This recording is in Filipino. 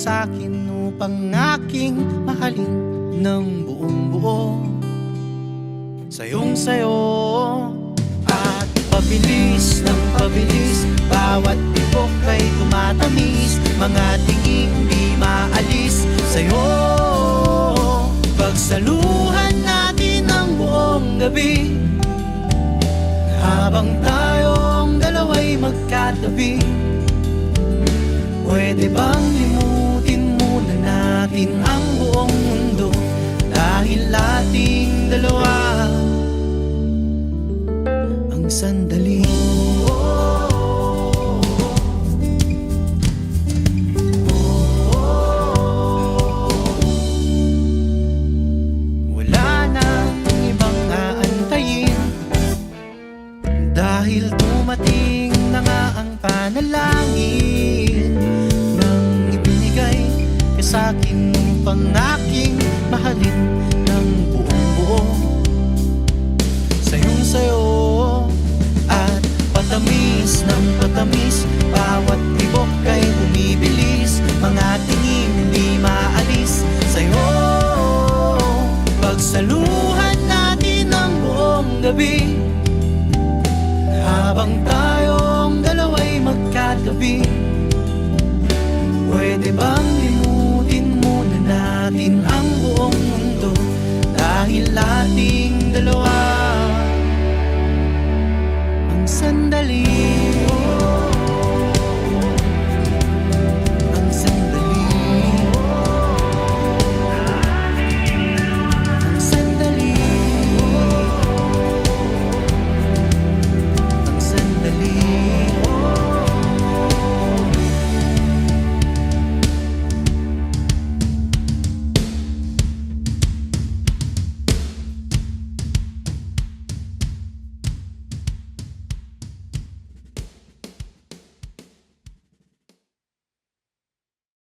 sa'kin upang aking mahalin ng buong buo. Sayong sayo at pabilis ng pabilis, bawat tibok ay tumatamis, mga tingin di maalis sa'yo. Pagsaluhan natin ang buong gabi, habang tayong dalawa'y magkatabi. Pwede bang limutin muna natin ang buong mundo, dahil ating dalawa ang sandali. Wala nang ibang aantayin, dahil dumating na nga ang panalangin nang ibinigay ka sa'kin upang aking mahalin ng buong buo. Sayong sayo at patamis ng patamis, bawat tibok ay bumibilis, mga tingin di maalis sa'yo. Pagsaluhan natin ang buong gabi, habang tayong dalawa'y magkatabi. Pwede bang limutin muna natin ang buong mundo, dahil ating